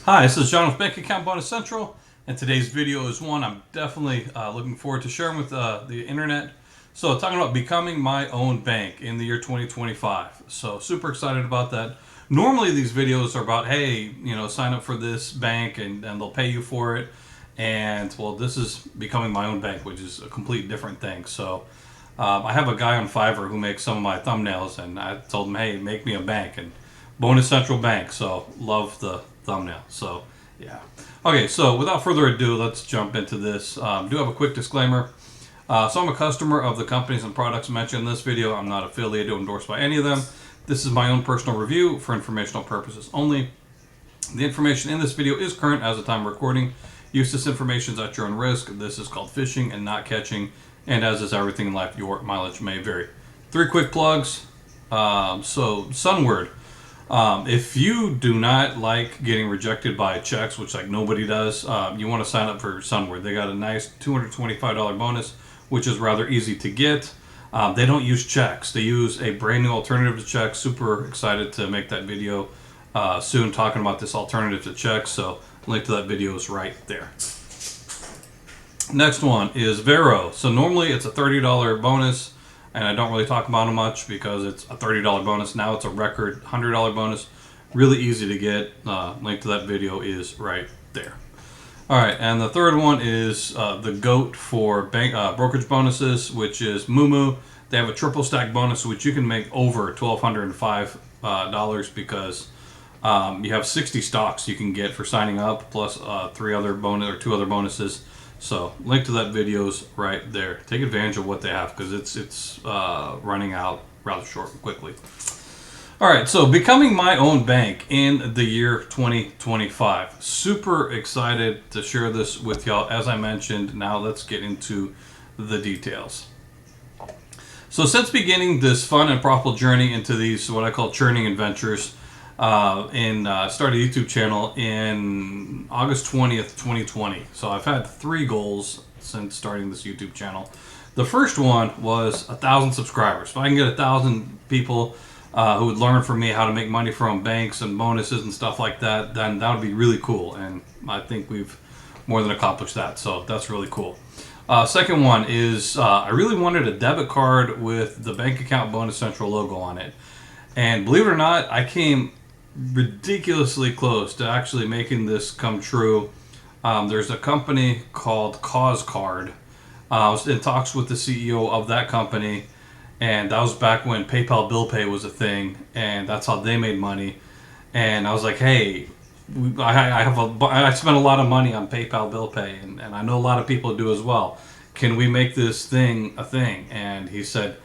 Hi, this is John with Bank Account Bonus Central, and today's video is one I'm definitely looking forward to sharing with the internet. So, talking about becoming my own bank in the year 2025. So, super excited about that. Normally, these videos are about, hey, sign up for this bank and they'll pay you for it. And, well, this is becoming my own bank, which is a complete different thing. So, I have a guy on Fiverr who makes some of my thumbnails, and I told him, hey, make me a bank. And Bonus Central Bank, so love the thumbnail. So yeah. Okay, so without further ado, let's jump into this. Do have a quick disclaimer. So I'm a customer of the companies and products mentioned in this video. I'm not affiliated or endorsed by any of them. This is my own personal review for informational purposes only. The information in this video is current as of time of recording. Use this information is at your own risk. This is called fishing and not catching. And as is everything in life, your mileage may vary. 3 quick plugs. So Sunward. If you do not like getting rejected by checks, which like nobody does, you want to sign up for Sunward. They got a nice $225 bonus, which is rather easy to get. They don't use checks. They use a brand new alternative to checks. Super excited to make that video soon talking about this alternative to checks. So link to that video is right there. Next one is Varo. So normally it's a $30 bonus. And I don't really talk about it much because it's a $30 bonus. Now it's a record $100 bonus. Really easy to get. Link to that video is right there. All right, and the third one is the GOAT for bank brokerage bonuses, which is MooMoo. They have a triple stack bonus, which you can make over $1,205 because you have 60 stocks you can get for signing up, plus 2 other bonuses. So link to that video is right there. Take advantage of what they have because it's running out rather short and quickly. All right, so becoming my own bank in the year 2025. Super excited to share this with y'all. As I mentioned, now let's get into the details. So since beginning this fun and profitable journey into these what I call churning adventures, started a YouTube channel in August 20th, 2020. So I've had 3 goals since starting this YouTube channel. The first one was 1,000 subscribers. If I can get 1,000 people who would learn from me how to make money from banks and bonuses and stuff like that, then that would be really cool. And I think we've more than accomplished that. So that's really cool. Second one is I really wanted a debit card with the Bank Account Bonus Central logo on it. And believe it or not, I came ridiculously close to actually making this come true. There's a company called Cause Card. I was in talks with the CEO of that company, and that was back when PayPal Bill Pay was a thing, and that's how they made money. And I was like, hey, I spent a lot of money on PayPal Bill Pay, and I know a lot of people do as well. Can we make this thing a thing? And he said,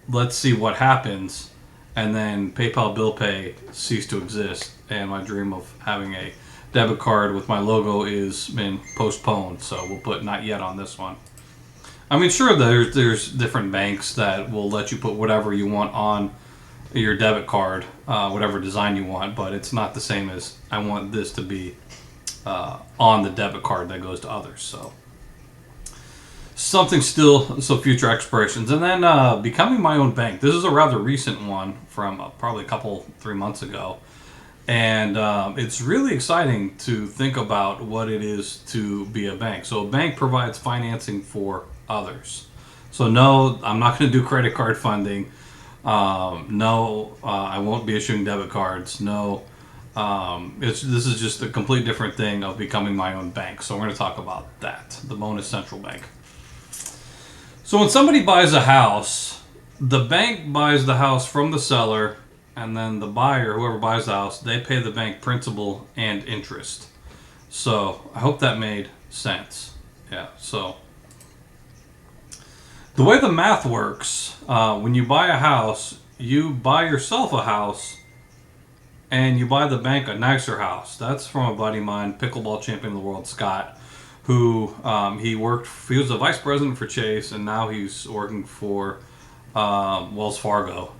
let's see what happens. And then PayPal Bill Pay ceased to exist, and my dream of having a debit card with my logo is been postponed. So we'll put not yet on this one. I mean, sure, there's different banks that will let you put whatever you want on your debit card, whatever design you want, but it's not the same as I want this to be on the debit card that goes to others. So something still, so future expirations. And then becoming my own bank. This is a rather recent one from probably 3 months ago. And it's really exciting to think about what it is to be a bank. So a bank provides financing for others. So no, I'm not going to do credit card funding. No, I won't be issuing debit cards. No, this is just a complete different thing of becoming my own bank. So we're going to talk about that, the Bonus Central Bank. So when somebody buys a house, the bank buys the house from the seller, and then the buyer, whoever buys the house, they pay the bank principal and interest. So I hope that made sense. Yeah, so the way the math works, when you buy a house, you buy yourself a house, and you buy the bank a nicer house. That's from a buddy of mine, pickleball champion of the world, Scott, who he was a vice president for Chase, and now he's working for Wells Fargo.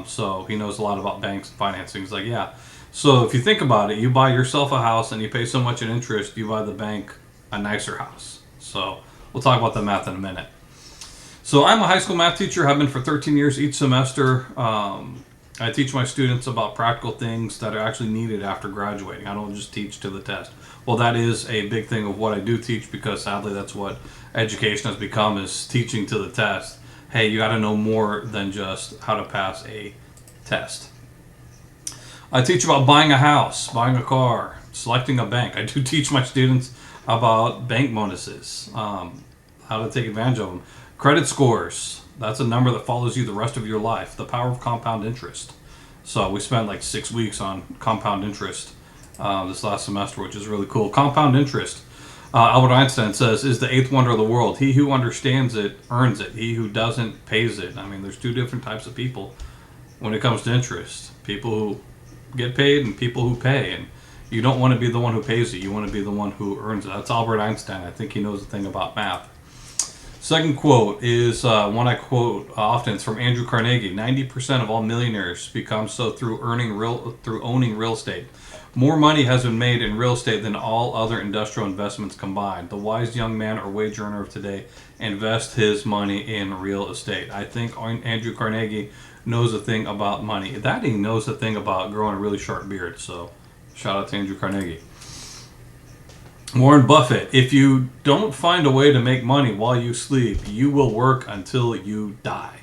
So he knows a lot about banks and financing. He's like, yeah. So if you think about it, you buy yourself a house and you pay so much in interest, you buy the bank a nicer house. So we'll talk about the math in a minute. So I'm a high school math teacher. I've been for 13 years each semester. I teach my students about practical things that are actually needed after graduating. I don't just teach to the test. Well, that is a big thing of what I do teach, because sadly that's what education has become, is teaching to the test. Hey, you got to know more than just how to pass a test. I teach about buying a house, buying a car, selecting a bank. I do teach my students about bank bonuses, how to take advantage of them. Credit scores, that's a number that follows you the rest of your life. The power of compound interest. So we spent like 6 weeks on compound interest this last semester, which is really cool. Compound interest, Albert Einstein says, is the eighth wonder of the world. He who understands it earns it. He who doesn't pays it. I mean, there's two different types of people when it comes to interest. People who get paid and people who pay. And you don't want to be the one who pays it. You want to be the one who earns it. That's Albert Einstein. I think he knows a thing about math. Second quote is one I quote often. It's from Andrew Carnegie. 90% of all millionaires become so through owning real estate. More money has been made in real estate than all other industrial investments combined. The wise young man or wage earner of today invests his money in real estate. I think Andrew Carnegie knows a thing about money. That he knows a thing about growing a really sharp beard. So shout out to Andrew Carnegie. Warren Buffett, if you don't find a way to make money while you sleep, you will work until you die.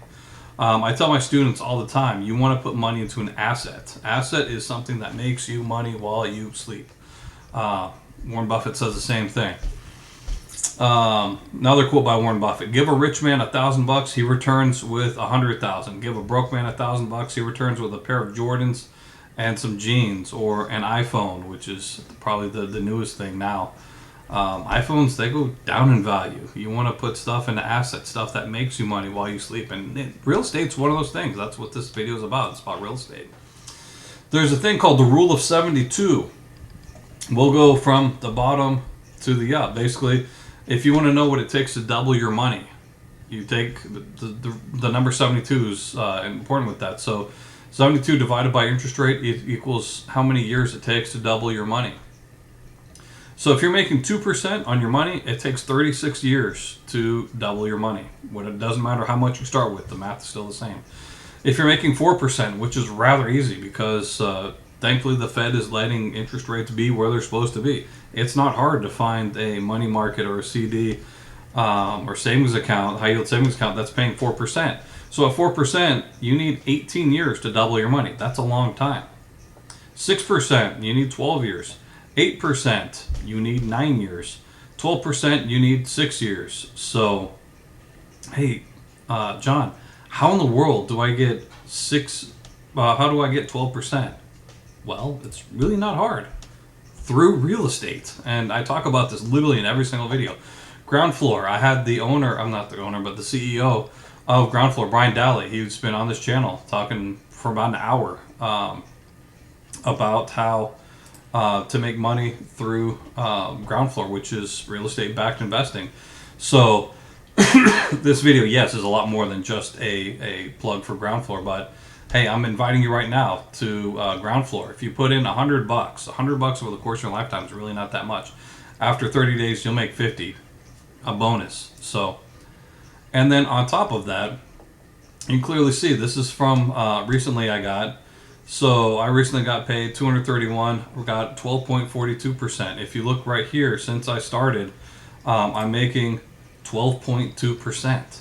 I tell my students all the time, you want to put money into an asset. Asset is something that makes you money while you sleep. Warren Buffett says the same thing. Another quote by Warren Buffett: give a rich man $1,000, he returns with 100,000. Give a broke man $1,000, he returns with a pair of Jordans and some jeans, or an iPhone, which is probably the newest thing now. iPhones, they go down in value. You want to put stuff into assets, stuff that makes you money while you sleep. And real estate's one of those things. That's what this video is about. It's about real estate. There's a thing called the rule of 72. We'll go from the bottom to the up. Basically, if you want to know what it takes to double your money, you take the number 72 is important with that. So 72 divided by interest rate equals how many years it takes to double your money. So if you're making 2% on your money, it takes 36 years to double your money. It doesn't matter how much you start with, the math is still the same. If you're making 4%, which is rather easy because thankfully the Fed is letting interest rates be where they're supposed to be. It's not hard to find a money market or a CD or savings account, high yield savings account that's paying 4%. So at 4%, you need 18 years to double your money. That's a long time. 6%, you need 12 years. 8%, you need 9 years. 12%, you need 6 years. So, hey, John, how in the world do I get how do I get 12%? Well, it's really not hard. Through real estate. And I talk about this literally in every single video. Groundfloor, I had the owner, I'm not the owner, but the CEO of Groundfloor, Brian Daly. He's been on this channel talking for about an hour about how to make money through Groundfloor, which is real estate backed investing. So this video, yes, is a lot more than just a plug for Groundfloor, but hey, I'm inviting you right now to Groundfloor. If you put in $100 over the course of your lifetime is really not that much. After 30 days, you'll make 50, a bonus. So, and then on top of that, you can clearly see this is from recently I got. So I recently got paid $231. We got 12.42%. If you look right here, since I started, I'm making 12.2%.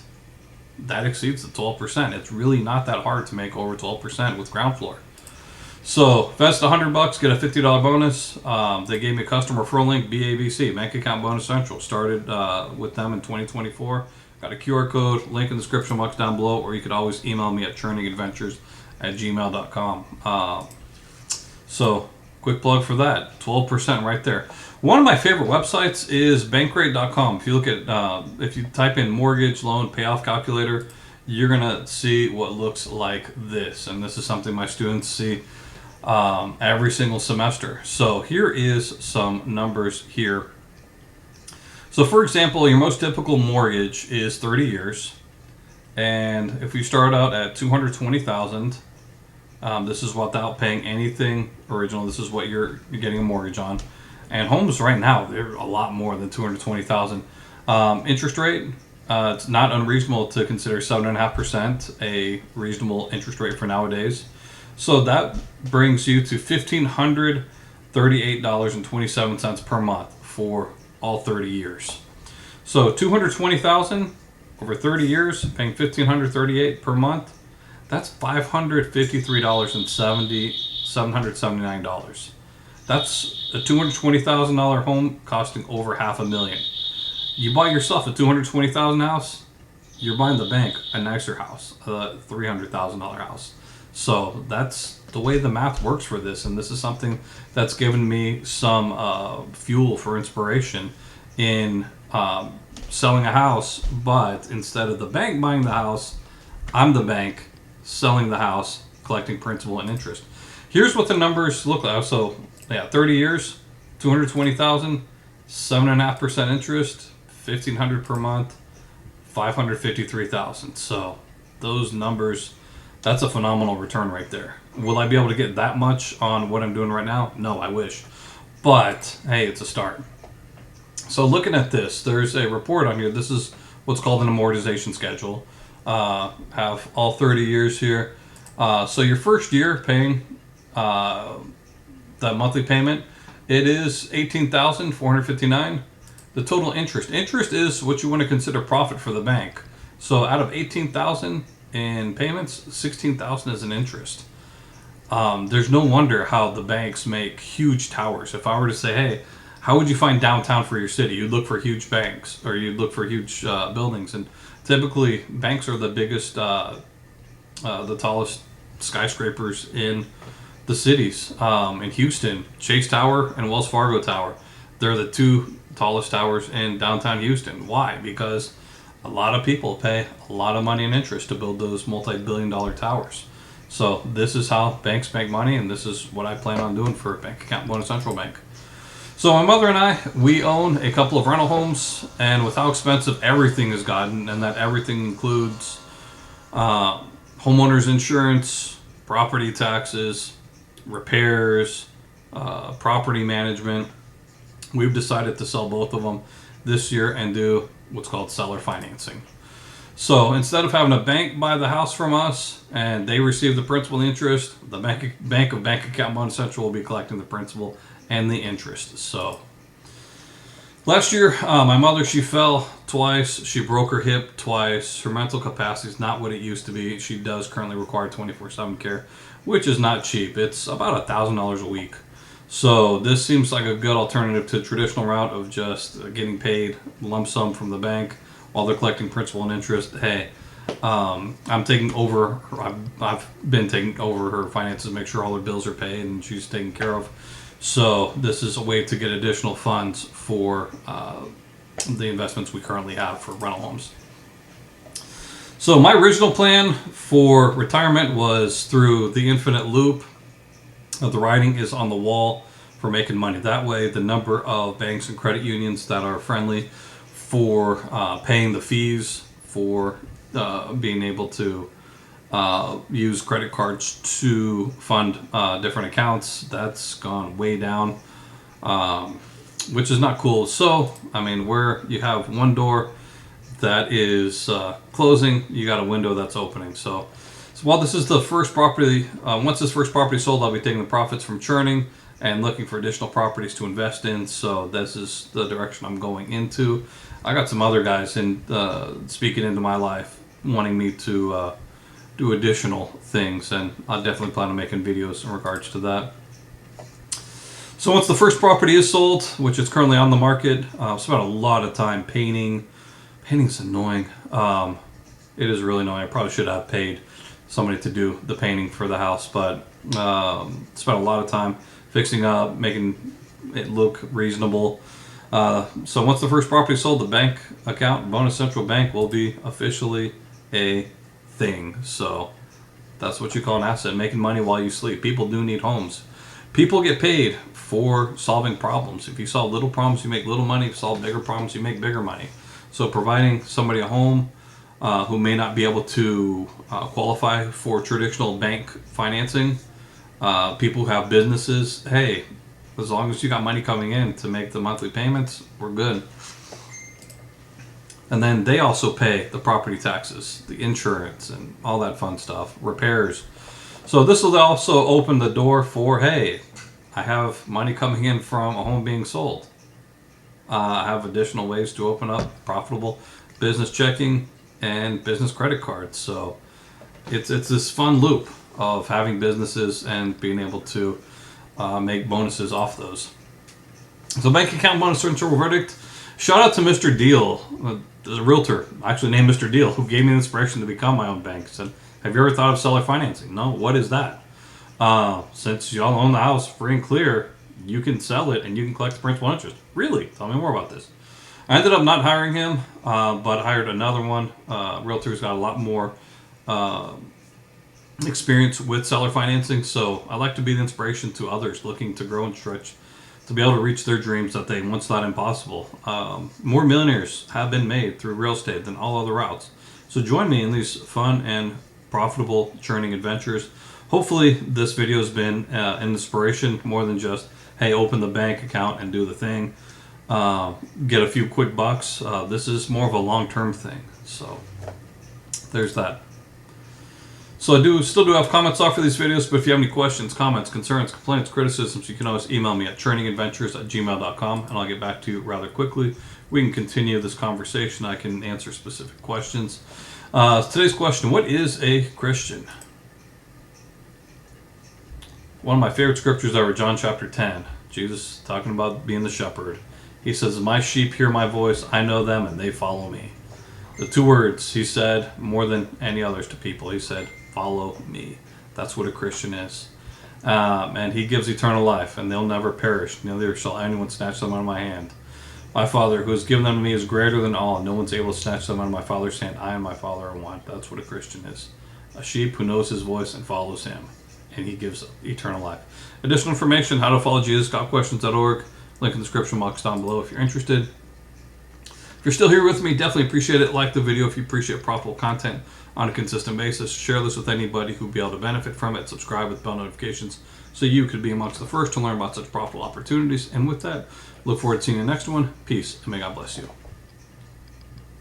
That exceeds the 12%. It's really not that hard to make over 12% with Groundfloor. So invest $100, get a $50 bonus. They gave me a customer referral link, BABC, Bank Account Bonus Central. Started with them in 2024. Got a QR code, link in the description box down below, or you could always email me at churningadventures@gmail.com. So quick plug for that, 12% right there. One of my favorite websites is bankrate.com. If you look at, if you type in mortgage loan payoff calculator, you're gonna see what looks like this. And this is something my students see every single semester. So here is some numbers here. So for example, your most typical mortgage is 30 years. And if we start out at $220,000, this is without paying anything original. This is what you're getting a mortgage on. And homes right now, they're a lot more than $220,000. Interest rate, it's not unreasonable to consider 7.5% a reasonable interest rate for nowadays. So that brings you to $1,538.27 per month for all 30 years. So $220,000 over 30 years, paying $1,538 per month. That's $779. That's a $220,000 home costing over $500,000. You buy yourself a $220,000 house, you're buying the bank a nicer house, a $300,000 house. So that's the way the math works for this, and this is something that's given me some fuel for inspiration in selling a house. But instead of the bank buying the house, I'm the bank selling the house, collecting principal and interest. Here's what the numbers look like. So yeah, 30 years, 220,000, 7.5% interest, 1,500 per month, 553,000. So those numbers, that's a phenomenal return right there. Will I be able to get that much on what I'm doing right now? No, I wish. But hey, it's a start. So looking at this, there's a report on here. This is what's called an amortization schedule. Have all 30 years here. So your first year paying that monthly payment, it is $18,459. The total interest is what you want to consider profit for the bank. So out of $18,000 in payments, $16,000 is in interest. There's no wonder how the banks make huge towers. If I were to say, hey, how would you find downtown for your city? You'd look for huge banks, or you'd look for huge buildings. And typically, banks are the biggest, the tallest skyscrapers in the cities. In Houston, Chase Tower and Wells Fargo Tower. They're the two tallest towers in downtown Houston. Why? Because a lot of people pay a lot of money in interest to build those multi-billion-dollar towers. So this is how banks make money, and this is what I plan on doing for Bank Account Bonus Central Bank. So my mother and I, we own a couple of rental homes, and with how expensive everything has gotten, and that everything includes homeowners insurance, property taxes, repairs, property management, we've decided to sell both of them this year and do what's called seller financing. So instead of having a bank buy the house from us and they receive the principal and interest, the Bank Account Bonus Central will be collecting the principal and the interest. So last year, my mother, she fell twice. She broke her hip twice. Her mental capacity is not what it used to be. She does currently require 24/7 care, which is not cheap. It's about $1,000 a week. So this seems like a good alternative to the traditional route of just getting paid lump sum from the bank while they're collecting principal and interest. Hey, I'm taking over. I've been taking over her finances, make sure all her bills are paid and she's taken care of. So this is a way to get additional funds for the investments we currently have for rental homes. So my original plan for retirement was through the infinite loop. The writing is on the wall for making money. That way, the number of banks and credit unions that are friendly for paying the fees for being able to use credit cards to fund different accounts, that's gone way down, which is not cool. So, I mean, where you have one door that is closing, you got a window that's opening. So while this is the first property, once this first property is sold, I'll be taking the profits from churning and looking for additional properties to invest in. So this is the direction I'm going into. I got some other guys speaking into my life, wanting me to do additional things, and I definitely plan on making videos in regards to that. So once the first property is sold, which is currently on the market, I've spent a lot of time painting. Painting's annoying. It is really annoying. I probably should have paid somebody to do the painting for the house, but spent a lot of time fixing up, making it look reasonable. So once the first property is sold, the bank account, Bonus Central Bank, will be officially a thing. So that's what you call an asset, making money while you sleep. People do need homes. People get paid for solving problems. If you solve little problems, you make little money. If you solve bigger problems, you make bigger money. So providing somebody a home who may not be able to qualify for traditional bank financing, people who have businesses, hey, as long as you got money coming in to make the monthly payments, we're good. And then they also pay the property taxes, the insurance, and all that fun stuff, repairs. So this will also open the door for, hey, I have money coming in from a home being sold. I have additional ways to open up profitable business checking and business credit cards. So it's this fun loop of having businesses and being able to make bonuses off those. So bank account bonus internal verdict. Shout out to Mr. Deal, the realtor, actually named Mr. Deal, who gave me the inspiration to become my own bank. Said, have you ever thought of seller financing? No, what is that? Since y'all own the house free and clear, you can sell it and you can collect the principal and interest. Really? Tell me more about this. I ended up not hiring him, but hired another one. Realtor's got a lot more experience with seller financing, so I like to be the inspiration to others looking to grow and stretch to be able to reach their dreams that they once thought impossible. More millionaires have been made through real estate than all other routes. So join me in these fun and profitable churning adventures. Hopefully this video has been an inspiration more than just, hey, open the bank account and do the thing. Get a few quick bucks. This is more of a long-term thing. So there's that. So I still do have comments off for these videos, but if you have any questions, comments, concerns, complaints, criticisms, you can always email me at churningadventures@gmail.com, and I'll get back to you rather quickly. We can continue this conversation. I can answer specific questions. Today's question, what is a Christian? One of my favorite scriptures ever, John chapter 10. Jesus talking about being the shepherd. He says, my sheep hear my voice, I know them, and they follow me. The two words he said more than any others to people. He said, follow me. That's what a Christian is. And he gives eternal life, and they'll never perish. Neither shall anyone snatch them out of my hand. My Father, who has given them to me, is greater than all, and no one's able to snatch them out of my Father's hand. I and my Father are one. That's what a Christian is. A sheep who knows his voice and follows him, and he gives eternal life. Additional information, how to follow Jesus, gotquestions.org. Link in the description box down below if you're interested. If you're still here with me, definitely appreciate it. Like the video if you appreciate profitable content on a consistent basis. Share this with anybody who'd be able to benefit from it. Subscribe with bell notifications so you could be amongst the first to learn about such profitable opportunities. And with that, look forward to seeing you in the next one. Peace, and may God bless you.